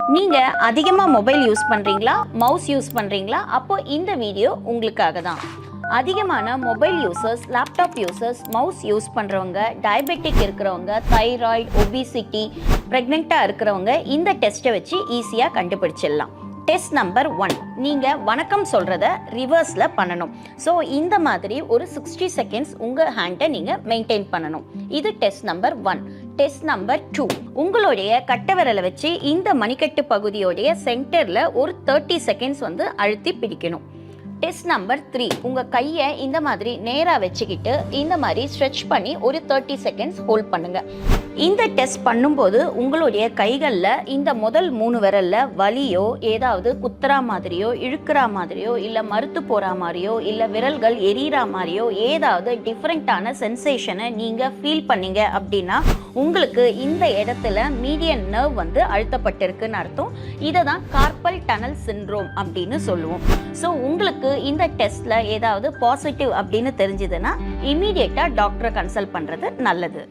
நீங்கள் அதிகமாக mobile use பண்ணுறீங்களா, மவுஸ் யூஸ் பண்ணுறீங்களா? அப்போது இந்த வீடியோ உங்களுக்காக தான். அதிகமான mobile users, laptop users, mouse use பண்ணுறவங்க, டயபெட்டிக் இருக்கிறவங்க, தைராய்டு, ஒபிசிட்டி, ப்ரெக்னெண்ட்டாக இருக்கிறவங்க இந்த டெஸ்ட்டை வச்சு ஈஸியாக கண்டுபிடிச்சிடலாம். டெஸ்ட் நம்பர் 1, நீங்கள் வணக்கம் சொல்கிறத ரிவர்ஸில் பண்ணணும். ஸோ இந்த மாதிரி ஒரு 60 செகண்ட்ஸ் உங்கள் ஹேண்டை நீங்கள் மெயின்டைன் பண்ணணும். இது டெஸ்ட் நம்பர் 1. டெஸ்ட் நம்பர் 2, உங்களுடைய கட்டை விரலை வச்சு இந்த மணிக்கட்டு பகுதியோடைய சென்டரில் ஒரு 30 செகண்ட்ஸ் அழுத்தி பிடிக்கணும். டெஸ்ட் நம்பர் 3, உங்கள் கையை இந்த மாதிரி நேராக வச்சுக்கிட்டு இந்த மாதிரி ஸ்ட்ரெச் பண்ணி ஒரு 30 செகண்ட்ஸ் ஹோல்ட் பண்ணுங்கள். இந்த டெஸ்ட் பண்ணும்போது உங்களுடைய கைகளில் இந்த முதல் 3 விரலில் வலியோ, ஏதாவது குத்துறா மாதிரியோ, இழுக்கிற மாதிரியோ, இல்லை மறுத்து போகிற மாதிரியோ, இல்லை விரல்கள் எரியிற மாதிரியோ ஏதாவது டிஃப்ரெண்ட்டான சென்சேஷனை நீங்கள் ஃபீல் பண்ணீங்க அப்படின்னா உங்களுக்கு இந்த இடத்துல மீடியன் நர்வ் அழுத்தப்பட்டிருக்குன்னு அர்த்தம். இதை தான் கார்பல் டனல் சிண்ட்ரோம் அப்படின்னு சொல்லுவோம். ஸோ உங்களுக்கு இந்த டெஸ்ட்டில் ஏதாவது பாசிட்டிவ் அப்படின்னு தெரிஞ்சதுன்னா இமீடியட்டாக டாக்டரை கன்சல்ட் பண்ணுறது நல்லது.